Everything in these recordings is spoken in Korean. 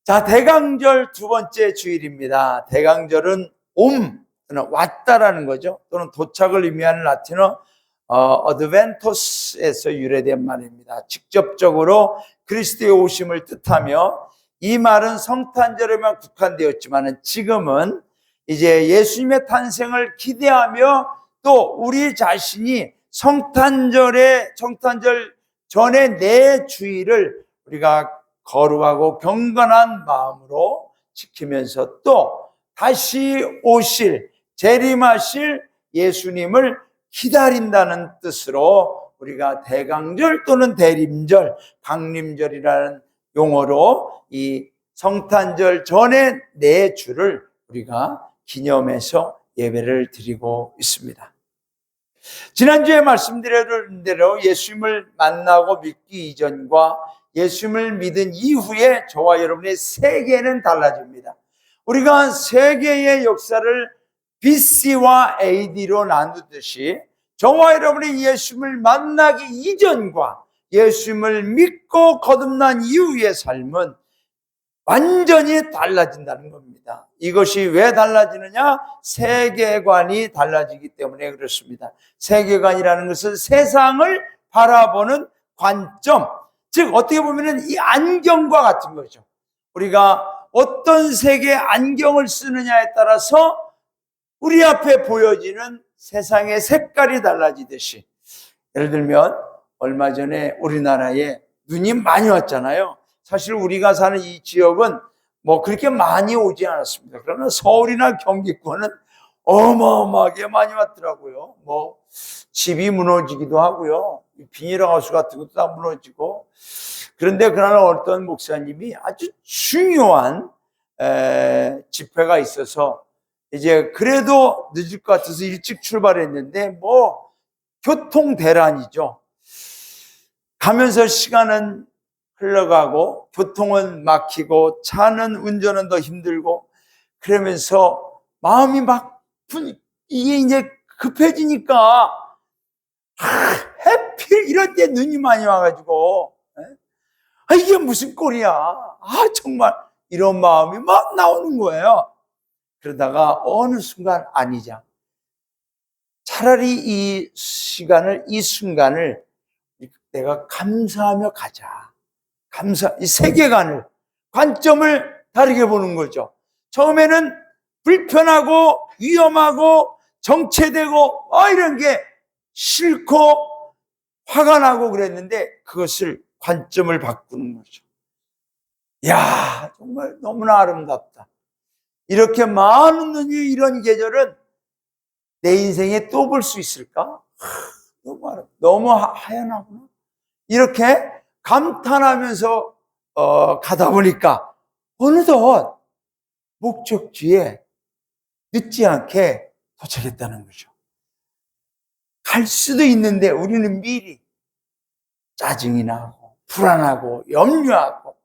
자, 대강절 두 번째 주일입니다. 대강절은 옴, 왔다라는 거죠. 또는 도착을 의미하는 라틴어 어드벤토스에서 유래된 말입니다. 직접적으로 그리스도의 오심을 뜻하며 이 말은 성탄절에만 국한되었지만 지금은 이제 예수님의 탄생을 기대하며 또 우리 자신이 성탄절 전에 내 주일을 우리가 거룩하고 경건한 마음으로 지키면서 또 다시 오실 재림하실 예수님을 기다린다는 뜻으로 우리가 대강절 또는 대림절, 강림절이라는 용어로 이 성탄절 전에 내 주를 우리가 기념해서 예배를 드리고 있습니다. 지난주에 말씀드린 대로 예수님을 만나고 믿기 이전과 예수님을 믿은 이후에 저와 여러분의 세계는 달라집니다. 우리가 세계의 역사를 BC와 AD로 나누듯이 저와 여러분이 예수님을 만나기 이전과 예수님을 믿고 거듭난 이후의 삶은 완전히 달라진다는 겁니다. 이것이 왜 달라지느냐? 세계관이 달라지기 때문에 그렇습니다. 세계관이라는 것은 세상을 바라보는 관점, 즉 어떻게 보면 이 안경과 같은 거죠. 우리가 어떤 색의 안경을 쓰느냐에 따라서 우리 앞에 보여지는 세상의 색깔이 달라지듯이, 예를 들면 얼마 전에 우리나라에 눈이 많이 왔잖아요. 사실 우리가 사는 이 지역은 뭐 그렇게 많이 오지 않았습니다. 그러나 서울이나 경기권은 어마어마하게 많이 왔더라고요. 뭐 집이 무너지기도 하고요. 비닐하우스 같은 것도 다 무너지고. 그런데 그날 어떤 목사님이 아주 중요한 집회가 있어서 이제 그래도 늦을 것 같아서 일찍 출발했는데 뭐 교통 대란이죠. 가면서 시간은 흘러가고 교통은 막히고 차는 운전은 더 힘들고 그러면서 마음이 막 이게 이제 급해지니까 해필 이럴 때 눈이 많이 와가지고 이게 무슨 꼴이야. 정말 이런 마음이 막 나오는 거예요. 그러다가 어느 순간 아니자. 차라리 이 순간을 내가 감사하며 가자. 이 세계관을, 관점을 다르게 보는 거죠. 처음에는 불편하고 위험하고 정체되고 이런 게 싫고 화가 나고 그랬는데 그것을 관점을 바꾸는 거죠. 야, 정말 너무나 아름답다. 이렇게 많은 눈이 이런 계절은 내 인생에 또 볼 수 있을까? 너무 하얀하구나. 이렇게 감탄하면서 가다 보니까 어느덧 목적지에 늦지 않게 도착했다는 거죠. 갈 수도 있는데 우리는 미리 짜증이 나고 불안하고 염려하고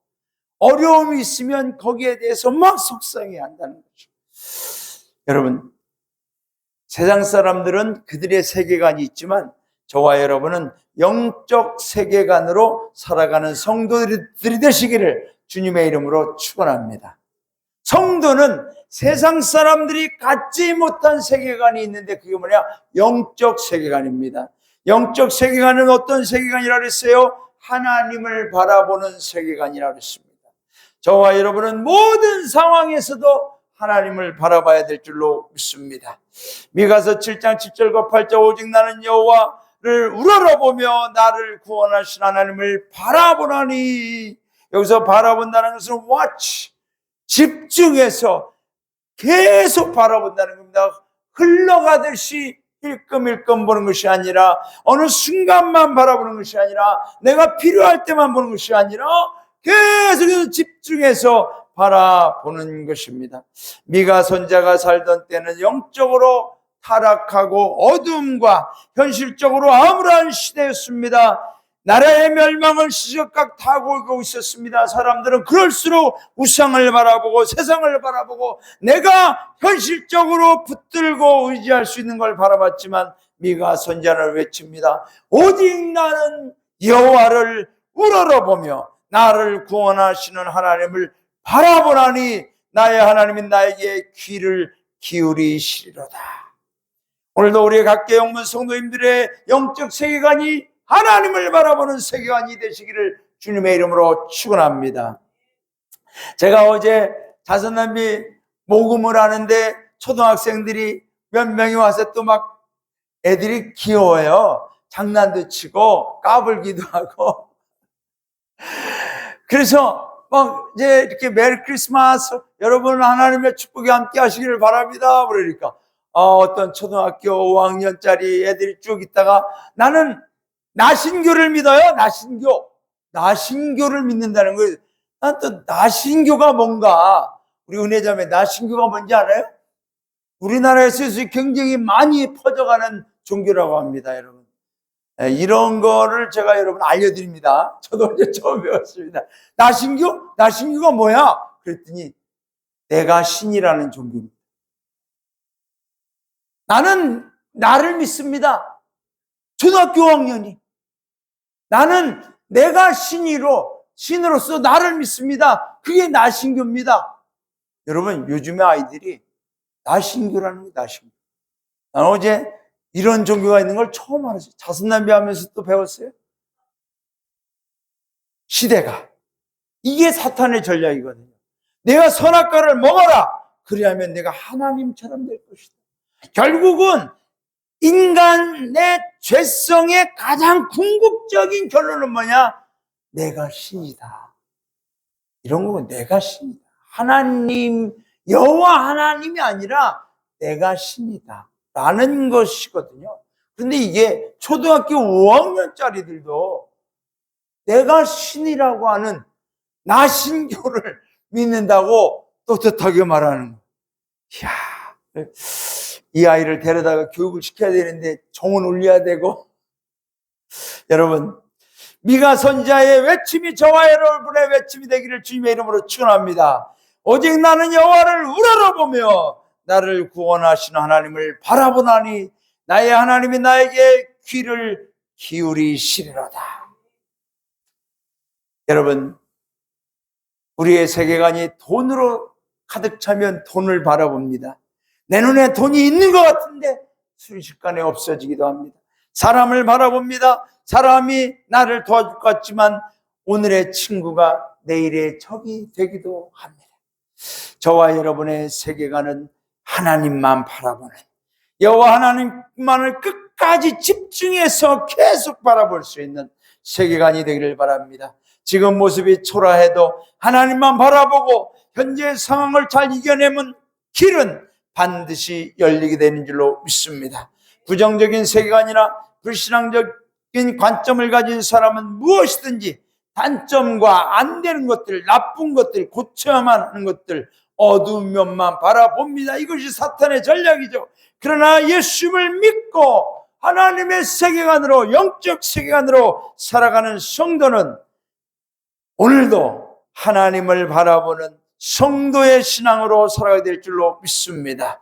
어려움이 있으면 거기에 대해서 막 속상해 한다는 거죠. 여러분, 세상 사람들은 그들의 세계관이 있지만 저와 여러분은 영적 세계관으로 살아가는 성도들이 되시기를 주님의 이름으로 축원합니다. 성도는 세상 사람들이 갖지 못한 세계관이 있는데 그게 뭐냐? 영적 세계관입니다. 영적 세계관은 어떤 세계관이라고 그랬어요? 하나님을 바라보는 세계관이라고 그랬습니다. 저와 여러분은 모든 상황에서도 하나님을 바라봐야 될 줄로 믿습니다. 미가서 7장 7절과 8절 오직 나는 여호와를 우러러보며 나를 구원하신 하나님을 바라보나니, 여기서 바라본다는 것은 watch, 집중해서 계속 바라본다는 겁니다. 흘러가듯이 일끔일끔 보는 것이 아니라 어느 순간만 바라보는 것이 아니라 내가 필요할 때만 보는 것이 아니라 계속해서 집중해서 바라보는 것입니다. 미가 선자가 살던 때는 영적으로 타락하고 어둠과 현실적으로 암울한 시대였습니다. 나라의 멸망을 시적각 다가오고 있었습니다. 사람들은 그럴수록 우상을 바라보고 세상을 바라보고 내가 현실적으로 붙들고 의지할 수 있는 걸 바라봤지만 미가 선자를 외칩니다. 오직 나는 여호와를 우러러보며 나를 구원하시는 하나님을 바라보나니 나의 하나님은 나에게 귀를 기울이시리로다. 오늘도 우리 각계 영문 성도님들의 영적 세계관이 하나님을 바라보는 세계관이 되시기를 주님의 이름으로 축원합니다. 제가 어제 자선남비 모금을 하는데 초등학생들이 몇 명이 와서 또 막 애들이 귀여워요. 장난도 치고 까불기도 하고. 그래서 막 이제 이렇게 메리 크리스마스, 여러분 하나님의 축복이 함께 하시기를 바랍니다. 그러니까 어떤 초등학교 5학년짜리 애들이 쭉 있다가 나는 나신교를 믿어요. 나신교를 믿는다는 거예요. 난 또 나신교가 뭔가, 우리 은혜자매 나신교가 뭔지 알아요? 우리나라에서 굉장히 많이 퍼져가는 종교라고 합니다, 여러분. 이런 거를 제가 여러분 알려드립니다. 저도 이제 처음 배웠습니다. 나신교? 나신교가 뭐야? 그랬더니 내가 신이라는 종교입니다. 나는 나를 믿습니다. 초등학교 5학년이. 나는 내가 신으로서 나를 믿습니다. 그게 나신교입니다. 여러분, 요즘의 아이들이 나신교라는 거예요, 나신교. 난 어제 이런 종교가 있는 걸 처음 알았어요. 자선남비 하면서 또 배웠어요. 시대가. 이게 사탄의 전략이거든요. 내가 선악과를 먹어라. 그래야면 내가 하나님처럼 될 것이다. 결국은 인간의 죄성의 가장 궁극적인 결론은 뭐냐? 내가 신이다. 이런 거는 내가 신이다. 하나님, 여호와 하나님이 아니라 내가 신이다 라는 것이거든요. 그런데 이게 초등학교 5학년짜리들도 내가 신이라고 하는 나신교를 믿는다고 떳떳하게 말하는 거예요. 이야, 이 아이를 데려다가 교육을 시켜야 되는데 정은 올려야 되고. 여러분, 미가 선지자의 외침이 저와 여러분의 외침이 되기를 주님의 이름으로 축원합니다. 오직 나는 여호와를 우러러보며 나를 구원하시는 하나님을 바라보나니 나의 하나님이 나에게 귀를 기울이시리로다. 여러분, 우리의 세계관이 돈으로 가득 차면 돈을 바라봅니다. 내 눈에 돈이 있는 것 같은데 순식간에 없어지기도 합니다. 사람을 바라봅니다. 사람이 나를 도와줄 것 같지만 오늘의 친구가 내일의 적이 되기도 합니다. 저와 여러분의 세계관은 하나님만 바라보는, 여호와 하나님만을 끝까지 집중해서 계속 바라볼 수 있는 세계관이 되기를 바랍니다. 지금 모습이 초라해도 하나님만 바라보고 현재 상황을 잘 이겨내면 길은 반드시 열리게 되는 줄로 믿습니다. 부정적인 세계관이나 불신앙적인 관점을 가진 사람은 무엇이든지 단점과 안 되는 것들, 나쁜 것들, 고쳐야만 하는 것들, 어두운 면만 바라봅니다. 이것이 사탄의 전략이죠. 그러나 예수님을 믿고 하나님의 세계관으로, 영적 세계관으로 살아가는 성도는 오늘도 하나님을 바라보는 성도의 신앙으로 살아가야 될 줄로 믿습니다.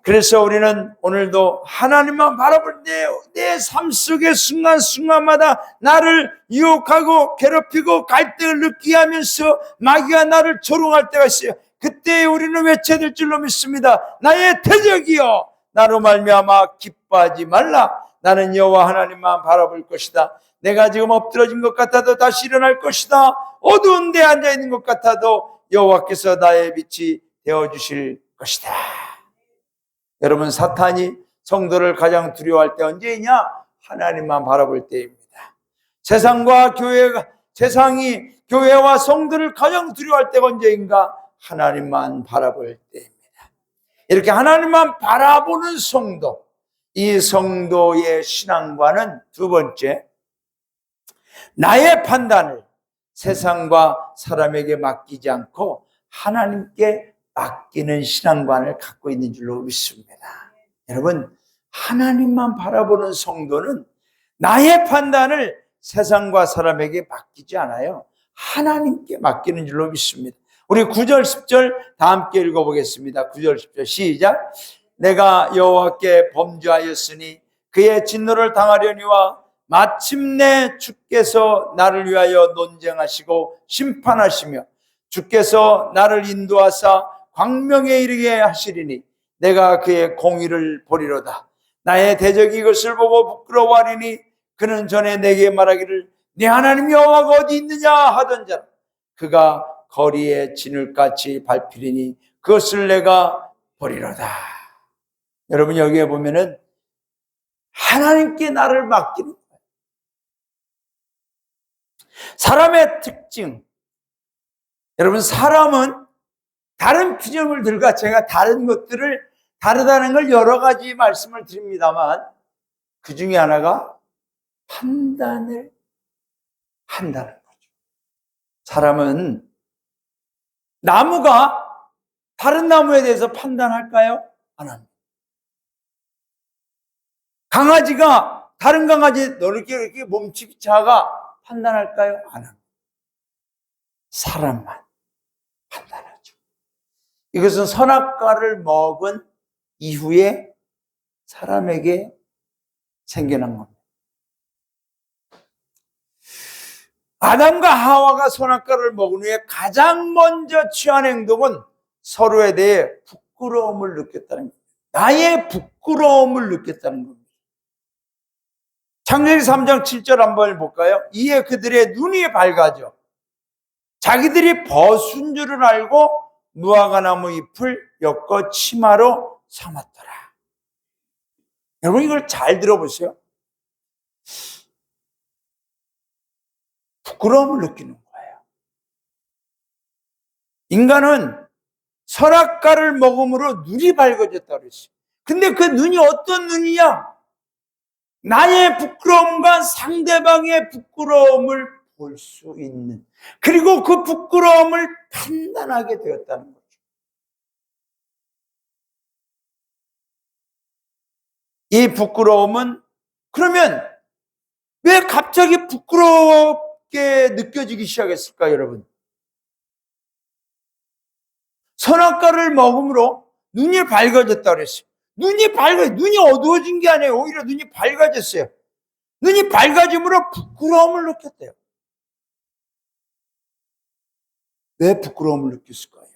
그래서 우리는 오늘도 하나님만 바라볼 때 내 삶 속의 순간순간마다 나를 유혹하고 괴롭히고 갈등을 느끼게 하면서 마귀가 나를 조롱할 때가 있어요. 그때 우리는 외쳐야 될 줄로 믿습니다. 나의 대적이여, 나로 말미암아 기뻐하지 말라. 나는 여호와 하나님만 바라볼 것이다. 내가 지금 엎드러진 것 같아도 다시 일어날 것이다. 어두운 데 앉아있는 것 같아도 여호와께서 나의 빛이 되어주실 것이다. 여러분, 사탄이 성도를 가장 두려워할 때 언제이냐? 하나님만 바라볼 때입니다. 세상이 교회와 성도를 가장 두려워할 때가 언제인가? 하나님만 바라볼 때입니다. 이렇게 하나님만 바라보는 성도, 이 성도의 신앙과는 두 번째, 나의 판단을 세상과 사람에게 맡기지 않고 하나님께 맡기는 신앙관을 갖고 있는 줄로 믿습니다. 여러분, 하나님만 바라보는 성도는 나의 판단을 세상과 사람에게 맡기지 않아요. 하나님께 맡기는 줄로 믿습니다. 우리 9절 10절 다 함께 읽어보겠습니다. 9절 10절 시작. 내가 여호와께 범죄하였으니 그의 진노를 당하려니와 마침내 주께서 나를 위하여 논쟁하시고 심판하시며 주께서 나를 인도하사 광명에 이르게 하시리니 내가 그의 공의를 보리로다. 나의 대적이 이것을 보고 부끄러워하리니 그는 전에 내게 말하기를 네 하나님 여호와가 어디 있느냐 하던 자라. 그가 거리에 진울같이 밟히리니 그것을 내가 보리로다. 여러분, 여기에 보면은 하나님께 나를 맡기는 거예요. 사람의 특징. 여러분, 사람은 다른 피조물들과 제가 다른 것들을 다르다는 걸 여러 가지 말씀을 드립니다만 그 중에 하나가 판단을 한다는 거죠. 사람은 나무가 다른 나무에 대해서 판단할까요? 안 합니다. 강아지가 다른 강아지 너를 이렇게 몸집이 작아 판단할까요? 안 합니다. 사람만 판단하죠. 이것은 선악과를 먹은 이후에 사람에게 생겨난 겁니다. 아담과 하와가 선악과를 먹은 후에 가장 먼저 취한 행동은 서로에 대해 부끄러움을 느꼈다는 겁니다. 나의 부끄러움을 느꼈다는 겁니다. 창세기 3장 7절 한번 볼까요? 이에 그들의 눈이 밝아져 자기들이 벗은 줄을 알고 무화과나무 잎을 엮어 치마로 삼았더라. 여러분, 이걸 잘 들어보세요. 부끄러움을 느끼는 거예요. 인간은 선악과를 먹음으로 눈이 밝아졌다고 그랬어요. 근데 그 눈이 어떤 눈이냐? 나의 부끄러움과 상대방의 부끄러움을 볼 수 있는, 그리고 그 부끄러움을 판단하게 되었다는 거죠. 이 부끄러움은 그러면 왜 갑자기 부끄럽게 느껴지기 시작했을까요, 여러분? 선악과를 먹음으로 눈이 밝아졌다고 그랬어요. 눈이 어두워진 게 아니에요. 오히려 눈이 밝아졌어요. 눈이 밝아짐으로 부끄러움을 느꼈대요. 왜 부끄러움을 느꼈을까요?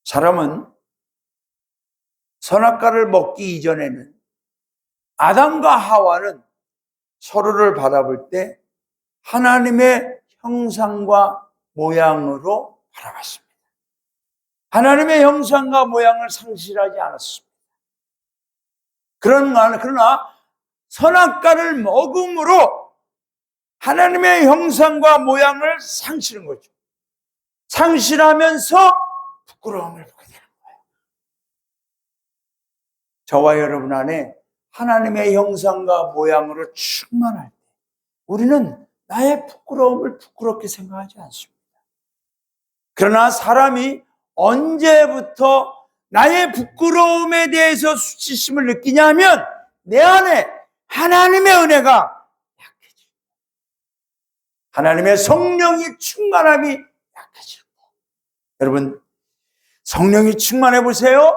사람은 선악과를 먹기 이전에는 아담과 하와는 서로를 바라볼 때 하나님의 형상과 모양으로 바라봤습니다. 하나님의 형상과 모양을 상실하지 않았습니다. 그러나 선악과를 먹음으로 하나님의 형상과 모양을 상실한 거죠. 상실하면서 부끄러움을 보게 되는 거예요. 저와 여러분 안에 하나님의 형상과 모양으로 충만할 때 우리는 나의 부끄러움을 부끄럽게 생각하지 않습니다. 그러나 사람이 언제부터 나의 부끄러움에 대해서 수치심을 느끼냐 하면 내 안에 하나님의 은혜가 약해집니다. 하나님의 성령이 충만함이 약해집니다. 여러분, 성령이 충만해 보세요.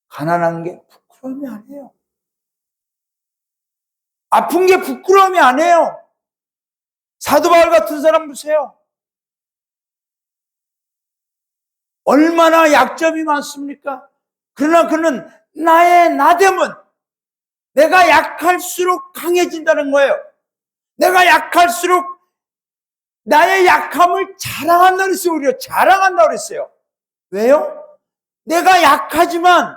가난한 게 부끄러움이 아니에요. 아픈 게 부끄러움이 아니에요. 사도 바울 같은 사람 보세요. 얼마나 약점이 많습니까? 그러나 그는 나의 나됨은 내가 약할수록 강해진다는 거예요. 내가 약할수록 나의 약함을 자랑한다고 그랬어요. 오히려 자랑한다고 그랬어요. 왜요? 내가 약하지만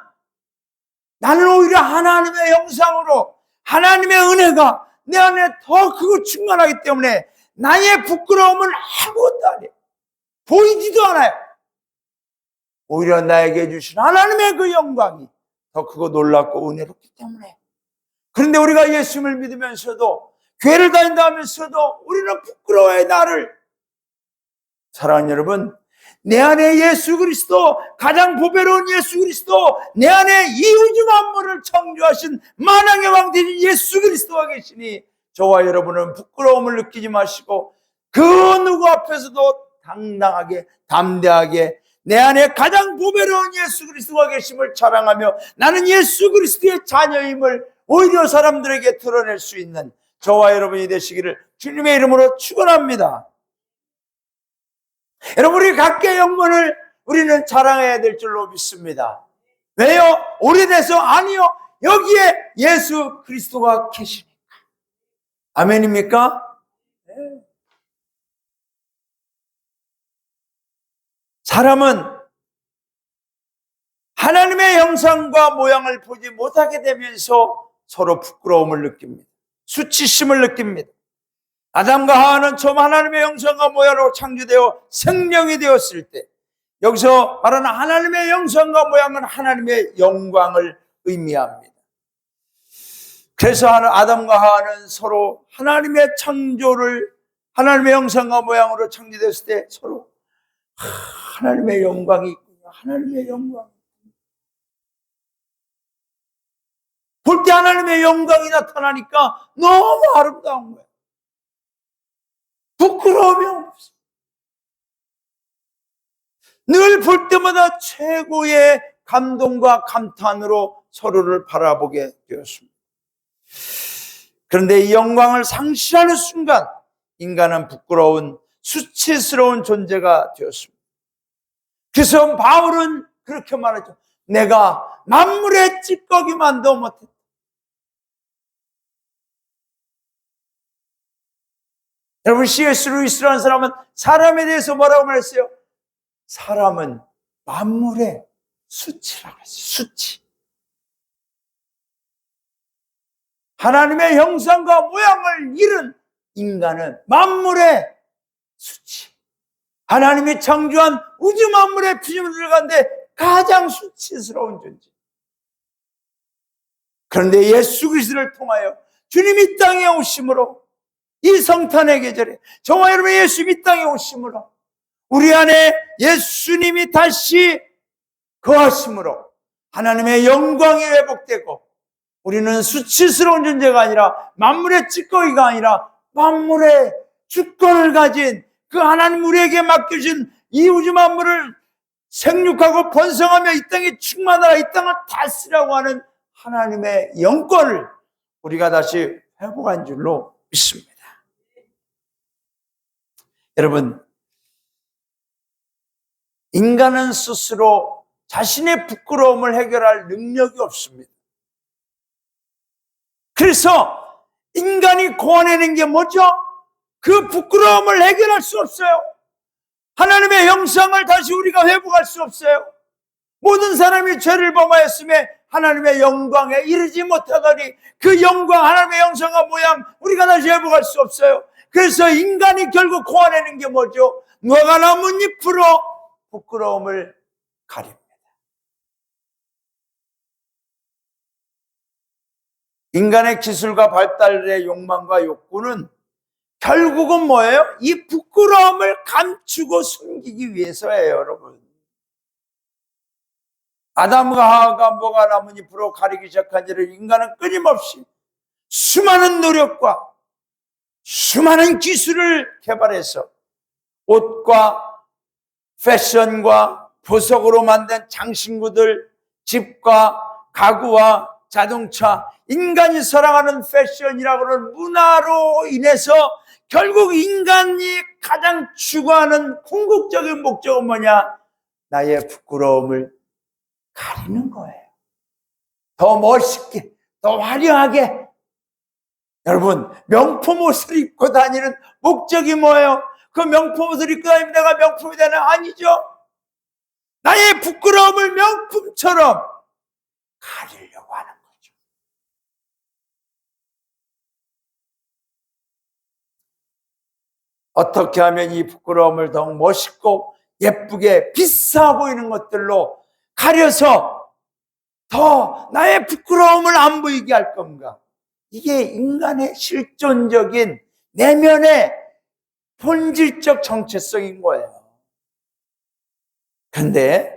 나는 오히려 하나님의 형상으로 하나님의 은혜가 내 안에 더 크고 충만하기 때문에 나의 부끄러움은 아무것도 아니에요. 보이지도 않아요. 오히려 나에게 주신 하나님의 그 영광이 더 크고 놀랍고 은혜롭기 때문에. 그런데 우리가 예수님을 믿으면서도 교회를 다닌다 하면서도 우리는 부끄러워해. 나를. 사랑하는 여러분, 내 안에 예수 그리스도, 가장 보배로운 예수 그리스도, 내 안에 이 우주 만물을 창조하신 만왕의 왕 되신 예수 그리스도가 계시니 저와 여러분은 부끄러움을 느끼지 마시고 그 누구 앞에서도 당당하게 담대하게 내 안에 가장 보배로운 예수 그리스도가 계심을 자랑하며 나는 예수 그리스도의 자녀임을 오히려 사람들에게 드러낼 수 있는 저와 여러분이 되시기를 주님의 이름으로 축원합니다. 여러분, 우리 각계의 영문을 우리는 자랑해야 될 줄로 믿습니다. 왜요? 오래돼서? 아니요. 여기에 예수 그리스도가 계시니까. 아멘입니까? 네. 사람은 하나님의 형상과 모양을 보지 못하게 되면서 서로 부끄러움을 느낍니다. 수치심을 느낍니다. 아담과 하와는 처음 하나님의 형상과 모양으로 창조되어 생명이 되었을 때, 여기서 말하는 하나님의 형상과 모양은 하나님의 영광을 의미합니다. 그래서 아담과 하와는 서로 하나님의 창조를, 하나님의 형상과 모양으로 창조됐을 때 서로 하나님의 영광이 있군요. 하나님의 영광. 볼 때 하나님의 영광이 나타나니까 너무 아름다운 거예요. 부끄러움이 없어. 늘 볼 때마다 최고의 감동과 감탄으로 서로를 바라보게 되었습니다. 그런데 이 영광을 상실하는 순간 인간은 부끄러운 수치스러운 존재가 되었습니다. 그래서 바울은 그렇게 말하죠. 내가 만물의 찌꺼기만도 못했다. 여러분, C.S. 루이스라는 사람은 사람에 대해서 뭐라고 말했어요? 사람은 만물의 수치라고 했어요. 수치. 하나님의 형상과 모양을 잃은 인간은 만물의 수치. 하나님이 창조한 우주 만물의 피조물들 가운데 가장 수치스러운 존재. 그런데 예수 그리스도를 통하여 주님이 땅에 오심으로, 이 성탄의 계절에 저와 여러분 예수님이 이 땅에 오심으로 우리 안에 예수님이 다시 거하심으로 하나님의 영광이 회복되고, 우리는 수치스러운 존재가 아니라 만물의 찌꺼기가 아니라 만물의 주권을 가진 그 하나님 우리에게 맡겨진 이 우주 만물을 생육하고 번성하며 이 땅에 충만하라, 이 땅을 다스리라고 하는 하나님의 영권을 우리가 다시 회복한 줄로 믿습니다. 여러분, 인간은 스스로 자신의 부끄러움을 해결할 능력이 없습니다. 그래서 인간이 고안해낸 게 뭐죠? 그 부끄러움을 해결할 수 없어요. 하나님의 형상을 다시 우리가 회복할 수 없어요. 모든 사람이 죄를 범하였음에 하나님의 영광에 이르지 못하더니 그 영광, 하나님의 형상과 모양 우리가 다시 회복할 수 없어요. 그래서 인간이 결국 고안해낸 게 뭐죠? 누가 나뭇잎으로 부끄러움을 가립니다. 인간의 기술과 발달의 욕망과 욕구는 결국은 뭐예요? 이 부끄러움을 감추고 숨기기 위해서예요, 여러분. 아담과 하와가 뭐가 나뭇잎으로 가리기 시작한 지를 인간은 끊임없이 수많은 노력과 수많은 기술을 개발해서 옷과 패션과 보석으로 만든 장신구들, 집과 가구와 자동차, 인간이 사랑하는 패션이라고 하는 문화로 인해서 결국 인간이 가장 추구하는 궁극적인 목적은 뭐냐? 나의 부끄러움을 가리는 거예요. 더 멋있게, 더 화려하게. 여러분, 명품 옷을 입고 다니는 목적이 뭐예요? 그 명품 옷을 입고 다니면 내가 명품이 되는? 아니죠. 나의 부끄러움을 명품처럼 가리려고 하는 거죠. 어떻게 하면 이 부끄러움을 더 멋있고 예쁘게 비싸 보이는 것들로 가려서 더 나의 부끄러움을 안 보이게 할 건가? 이게 인간의 실존적인 내면의 본질적 정체성인 거예요. 그런데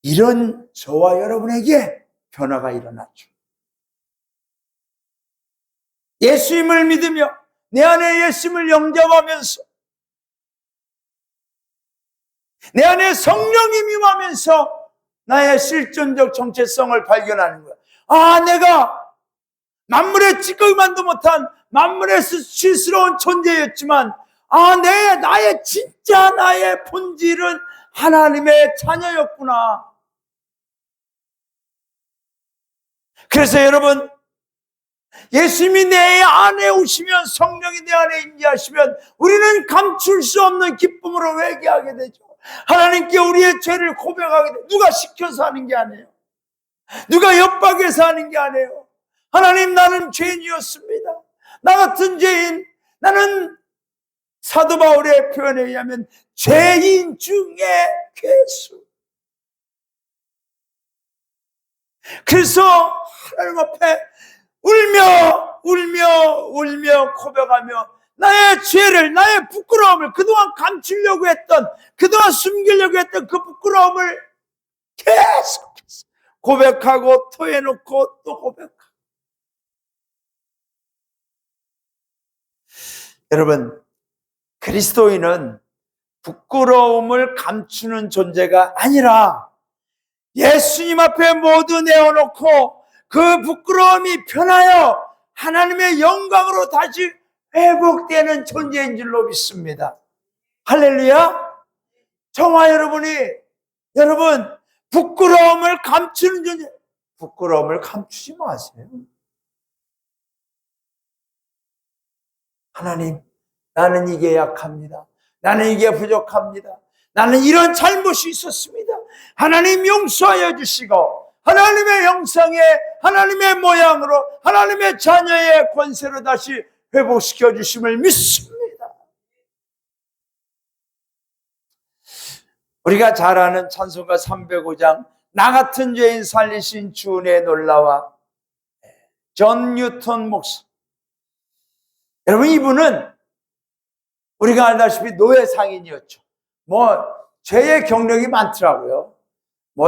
이런 저와 여러분에게 변화가 일어났죠. 예수님을 믿으며 내 안에 예수님을 영접하면서 내 안에 성령이 임하면서 나의 실존적 정체성을 발견하는 거야. 아, 내가 만물의 찌꺼기만도 못한 만물의 수치스러운 존재였지만 나의 진짜 나의 본질은 하나님의 자녀였구나. 그래서 여러분, 예수님이 내 안에 오시면, 성령이 내 안에 임재하시면 우리는 감출 수 없는 기쁨으로 회개하게 되죠. 하나님께 우리의 죄를 고백하게 돼요. 누가 시켜서 하는 게 아니에요. 누가 협박해서 하는 게 아니에요. 하나님, 나는 죄인이었습니다. 나 같은 죄인, 나는 사도 바울의 표현에 의하면 죄인 중에 괴수. 그래서 하나님 앞에 울며 고백하며 나의 죄를, 나의 부끄러움을, 그동안 감추려고 했던, 그동안 숨기려고 했던 그 부끄러움을 계속해서 고백하고 토해놓고 또 고백하고. 여러분, 그리스도인은 부끄러움을 감추는 존재가 아니라 예수님 앞에 모두 내어놓고 그 부끄러움이 편하여 하나님의 영광으로 다시 회복되는 존재인 줄로 믿습니다. 할렐루야. 저와 여러분, 부끄러움을 감추는 존재, 부끄러움을 감추지 마세요. 하나님, 나는 이게 약합니다. 나는 이게 부족합니다. 나는 이런 잘못이 있었습니다. 하나님 용서하여 주시고 하나님의 형상에, 하나님의 모양으로, 하나님의 자녀의 권세로 다시 회복시켜 주심을 믿습니다. 우리가 잘 아는 찬송가 305장, 나 같은 죄인 살리신 주 은혜의 놀라와, 존 뉴턴 목사. 여러분, 이분은 우리가 알다시피 노예 상인이었죠. 죄의 경력이 많더라고요.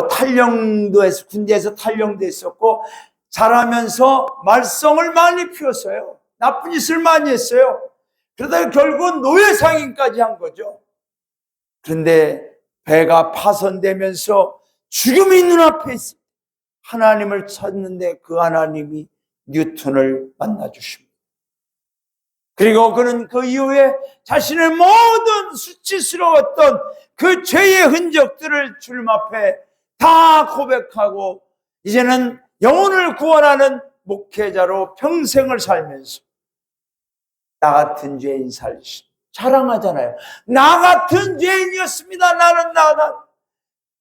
탈령도 해서, 군대에서 탈령도 했었고, 자라면서 말썽을 많이 피웠어요. 나쁜 짓을 많이 했어요. 그러다가 결국은 노예 상인까지 한 거죠. 그런데 배가 파손되면서 죽음이 눈앞에 있습니다. 하나님을 찾는데 그 하나님이 뉴턴을 만나주십니다. 그리고 그는 그 이후에 자신의 모든 수치스러웠던 그 죄의 흔적들을 주님 앞에 다 고백하고 이제는 영혼을 구원하는 목회자로 평생을 살면서 나 같은 죄인 살리신, 자랑하잖아요. 나 같은 죄인이었습니다. 나는.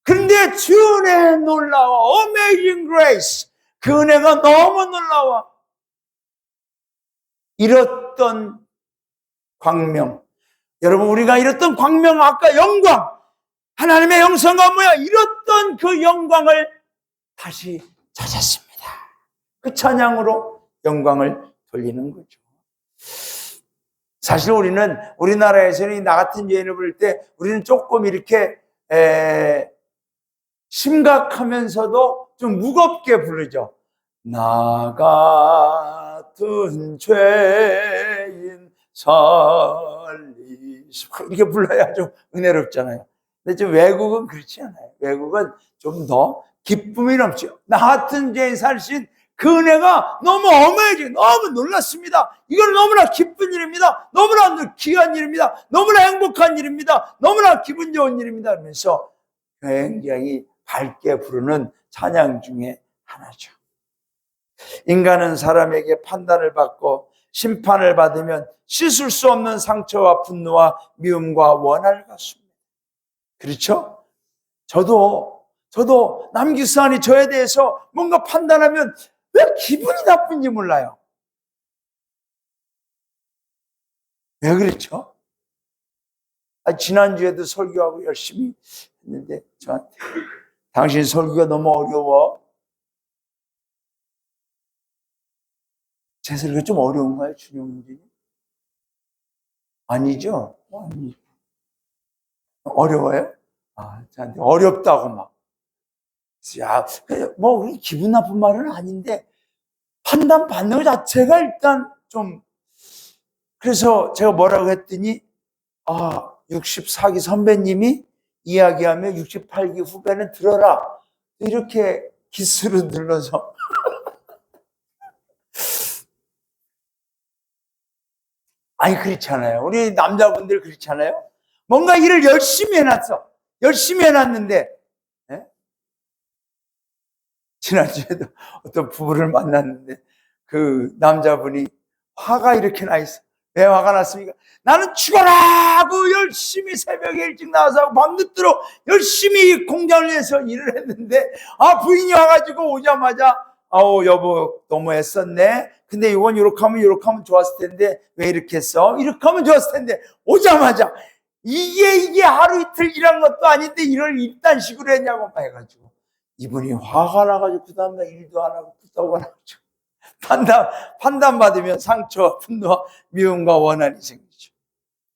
그런데 주 은혜의 놀라워, Amazing Grace, 그 은혜가 너무 놀라워. 잃었던 광명, 여러분, 우리가 잃었던 광명, 아까 영광, 하나님의 영성과 잃었던 그 영광을 다시 찾았습니다. 그 찬양으로 영광을 돌리는 거죠. 사실 우리나라에서는 나 같은 죄인을 부를 때 우리는 조금 이렇게 심각하면서도 좀 무겁게 부르죠. 나 같은 죄인 살리시고, 이렇게 불러야 좀 은혜롭잖아요. 근데 좀 외국은 그렇지 않아요. 외국은 좀 더 기쁨이 넘치죠. 나 같은 죄인 살리신 그 은혜가 너무 어마어마해요. 너무 놀랐습니다. 이건 너무나 기쁜 일입니다. 너무나 귀한 일입니다. 너무나 행복한 일입니다. 너무나 기분 좋은 일입니다. 그러면서 굉장히 밝게 부르는 찬양 중에 하나죠. 인간은 사람에게 판단을 받고 심판을 받으면 씻을 수 없는 상처와 분노와 미움과 원한을 갖습니다. 그렇죠? 저도 남기수한이 저에 대해서 뭔가 판단하면 왜 기분이 나쁜지 몰라요. 왜 그렇죠? 지난주에도 설교하고 열심히 했는데 저한테 당신 설교가 너무 어려워. 제 설교가 좀 어려운가요, 준영님? 아니죠? 아니. 어려워요? 저한테 어렵다고 막. 야, 기분 나쁜 말은 아닌데, 판단 받는 것 자체가 일단 좀, 그래서 제가 뭐라고 했더니, 64기 선배님이 이야기하며 68기 후배는 들어라. 이렇게 기스로 눌러서. 아니, 그렇잖아요. 우리 남자분들 그렇잖아요. 뭔가 일을 열심히 해놨어. 열심히 해놨는데, 예? 지난주에도 어떤 부부를 만났는데, 그 남자분이 화가 이렇게 나 있어. 왜 화가 났습니까? 나는 죽어라 하고 열심히 새벽에 일찍 나와서 밤늦도록 열심히 공장을 위해서 일을 했는데, 부인이 와가지고 오자마자, 여보, 너무 애썼네. 근데 이건 이렇게 하면 좋았을 텐데, 왜 이렇게 했어? 이렇게 하면 좋았을 텐데, 오자마자, 이게 하루 이틀 일한 것도 아닌데, 이걸 이딴 식으로 했냐고 해가지고, 이분이 화가 나가지고, 그 다음날 일도 안 하고, 끄떡 안 하고, 판단받으면 상처와 분노와 미움과 원한이 생기죠.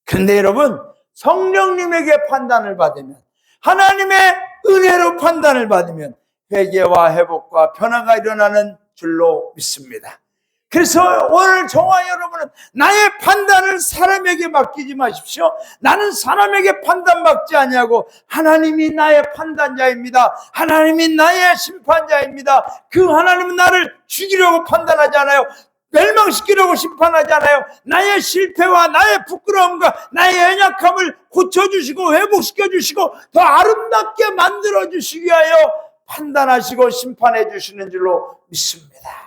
근데 여러분, 성령님에게 판단을 받으면, 하나님의 은혜로 판단을 받으면 회개와 회복과 변화가 일어나는 줄로 믿습니다. 그래서 오늘 저와 여러분은 나의 판단을 사람에게 맡기지 마십시오. 나는 사람에게 판단받지 아니하고 하나님이 나의 판단자입니다. 하나님이 나의 심판자입니다. 그 하나님은 나를 죽이려고 판단하지 않아요. 멸망시키려고 심판하지 않아요. 나의 실패와 나의 부끄러움과 나의 연약함을 고쳐주시고 회복시켜주시고 더 아름답게 만들어주시기 위하여 판단하시고 심판해 주시는 줄로 믿습니다.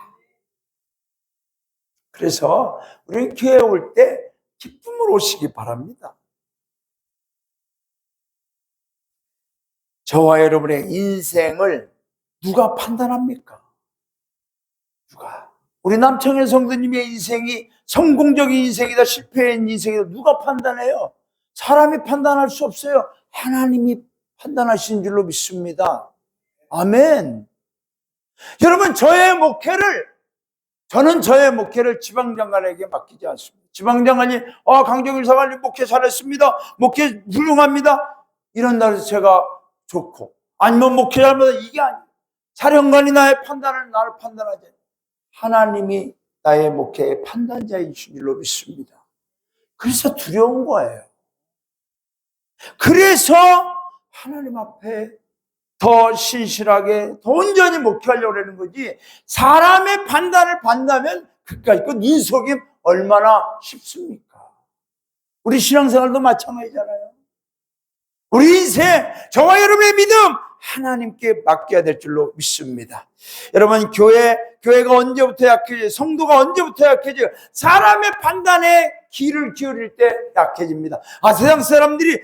그래서 우리는 교회에 올 때 기쁨으로 오시기 바랍니다. 저와 여러분의 인생을 누가 판단합니까? 누가? 우리 남청일 성도님의 인생이 성공적인 인생이다, 실패한 인생이다, 누가 판단해요? 사람이 판단할 수 없어요. 하나님이 판단하시는 줄로 믿습니다. 아멘. 여러분, 저는 저의 목회를 지방장관에게 맡기지 않습니다. 지방장관이 강정일 사관님 목회 잘했습니다. 목회 훌륭합니다. 이런다 해서 제가 좋고, 아니면 목회 잘못하다, 이게 아니에요. 사령관이 나를 판단하지 않아요. 하나님이 나의 목회의 판단자이신 줄로 믿습니다. 그래서 두려운 거예요. 그래서 하나님 앞에 더 신실하게, 더 온전히 목회하려고 하는 거지, 사람의 판단을 받는다면 그까짓 것 인속임 얼마나 쉽습니까? 우리 신앙생활도 마찬가지잖아요. 우리 인생, 저와 여러분의 믿음, 하나님께 맡겨야 될 줄로 믿습니다. 여러분, 교회가 언제부터 약해져요? 성도가 언제부터 약해져요? 사람의 판단에 귀를 기울일 때 약해집니다. 세상 사람들이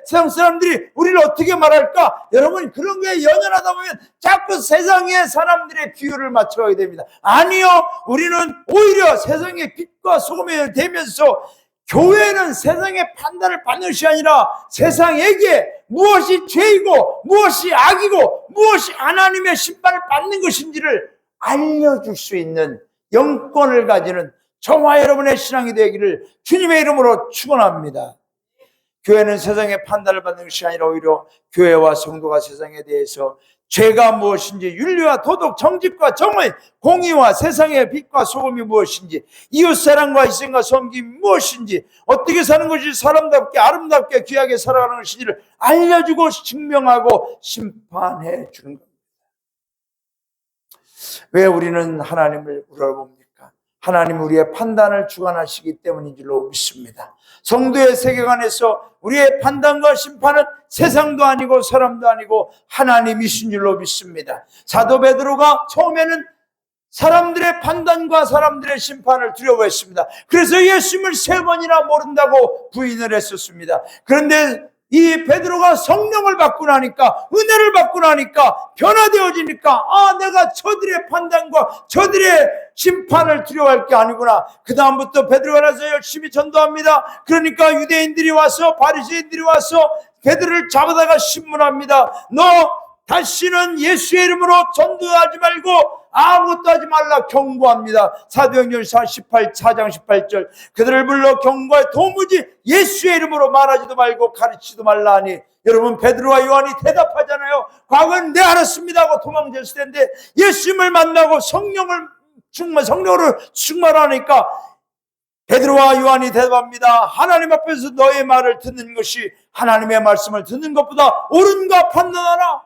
세상 사람들이 우리를 어떻게 말할까? 여러분, 그런 거에 연연하다 보면 자꾸 세상의 사람들의 비율을 맞춰가게 됩니다. 아니요, 우리는 오히려 세상의 빛과 소금이 되면서 교회는 세상의 판단을 받는 것이 아니라 세상에게 무엇이 죄이고 무엇이 악이고 무엇이 하나님의 심판을 받는 것인지를 알려줄 수 있는 영권을 가지는 저와 여러분의 신앙이 되기를 주님의 이름으로 축원합니다. 교회는 세상의 판단을 받는 것이 아니라 오히려 교회와 성도가 세상에 대해서 죄가 무엇인지, 윤리와 도덕, 정직과 정의, 공의와 세상의 빛과 소금이 무엇인지, 이웃사랑과 희생과 섬김이 무엇인지, 어떻게 사는 것이 사람답게 아름답게 귀하게 살아가는 것인지를 알려주고 증명하고 심판해 주는 겁니다. 왜 우리는 하나님을 물어봅니까? 하나님은 우리의 판단을 주관하시기 때문인 줄로 믿습니다. 성도의 세계관에서 우리의 판단과 심판은 세상도 아니고 사람도 아니고 하나님이신 줄로 믿습니다. 사도 베드로가 처음에는 사람들의 판단과 사람들의 심판을 두려워했습니다. 그래서 예수님을 3번이나 모른다고 부인을 했었습니다. 그런데 이 베드로가 성령을 받고 나니까, 은혜를 받고 나니까, 변화되어지니까, 내가 저들의 판단과 저들의 심판을 두려워할 게 아니구나. 그 다음부터 베드로가 나서 열심히 전도합니다. 그러니까 유대인들이 와서, 바리새인들이 와서 베드로를 잡아다가 신문합니다. 너 다시는 예수의 이름으로 전도하지 말고 아무것도 하지 말라 경고합니다. 사도행전 4장 18절. 그들을 불러 경고해 도무지 예수의 이름으로 말하지도 말고 가르치지도 말라 하니, 여러분, 베드로와 요한이 대답하잖아요. 과거는 네, 알았습니다 하고 도망쳤을 텐데 예수님을 만나고 성령으로 충만하니까 베드로와 요한이 대답합니다. 하나님 앞에서 너의 말을 듣는 것이 하나님의 말씀을 듣는 것보다 옳은가 판단하라.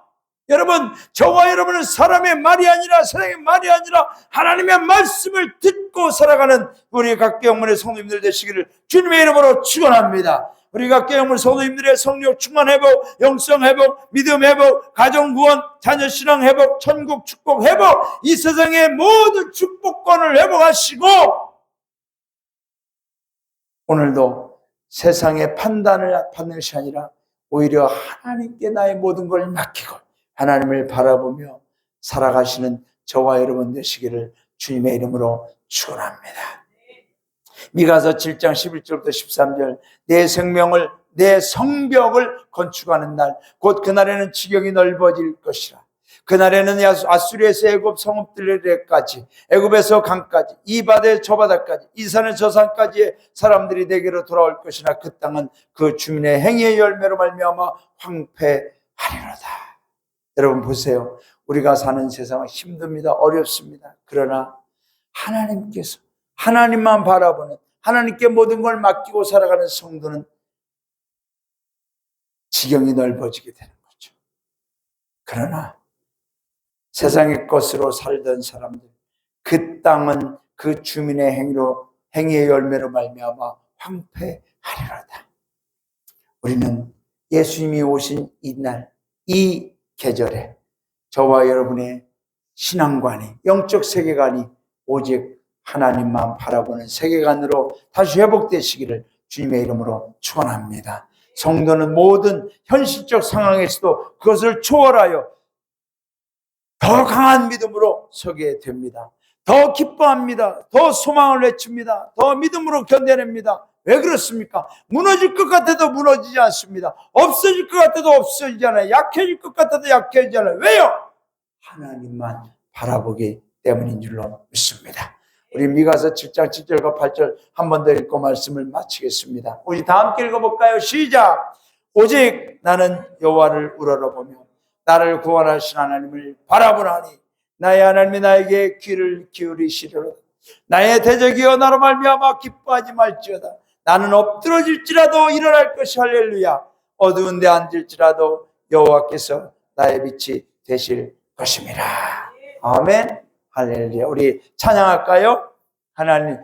여러분, 저와 여러분은 사람의 말이 아니라, 세상의 말이 아니라 하나님의 말씀을 듣고 살아가는 우리 각계영문의 성도님들 되시기를 주님의 이름으로 축원합니다. 우리 각계영문 성도님들의 성령 충만 회복, 영성 회복, 믿음 회복, 가정 구원, 자녀 신앙 회복, 천국 축복 회복, 이 세상의 모든 축복권을 회복하시고, 오늘도 세상의 판단을 받는 것이 아니라 오히려 하나님께 나의 모든 걸 맡기고 하나님을 바라보며 살아가시는 저와 여러분 되시기를 주님의 이름으로 축원합니다. 미가서 7장 11절부터 13절, 내 생명을, 내 성벽을 건축하는 날, 곧 그날에는 지경이 넓어질 것이라. 그날에는 아수리에서 애굽 성읍들에까지, 애굽에서 강까지, 이 바다에 저 바다까지, 이 산에 저 산까지의 사람들이 내게로 돌아올 것이나 그 땅은 그 주민의 행위의 열매로 말미암아 황폐하리로다. 여러분 보세요. 우리가 사는 세상은 힘듭니다. 어렵습니다. 그러나 하나님께서, 하나님만 바라보는, 하나님께 모든 걸 맡기고 살아가는 성도는 지경이 넓어지게 되는 거죠. 그러나 세상의 것으로 살던 사람들, 그 땅은 그 주민의 행위의 열매로 말미암아 황폐하리로다. 우리는 예수님이 오신 이날, 이 계절에 저와 여러분의 신앙관이, 영적 세계관이 오직 하나님만 바라보는 세계관으로 다시 회복되시기를 주님의 이름으로 축원합니다. 성도는 모든 현실적 상황에서도 그것을 초월하여 더 강한 믿음으로 서게 됩니다. 더 기뻐합니다. 더 소망을 외칩니다. 더 믿음으로 견뎌냅니다. 왜 그렇습니까? 무너질 것 같아도 무너지지 않습니다. 없어질 것 같아도 없어지지 않아요. 약해질 것 같아도 약해지지 않아요. 왜요? 하나님만 바라보기 때문인 줄로 믿습니다. 우리 미가서 7장 7절과 8절 한 번 더 읽고 말씀을 마치겠습니다. 우리 다 함께 읽어볼까요? 시작! 오직 나는 여호와를 우러러보며 나를 구원하신 하나님을 바라보나니 나의 하나님이 나에게 귀를 기울이시리로다. 나의 대적이여 나로 말미암아 기뻐하지 말지어다. 나는 엎드러질지라도 일어날 것이 할렐루야. 어두운 데 앉을지라도 여호와께서 나의 빛이 되실 것입니다. 아멘. 할렐루야. 우리 찬양할까요? 하나님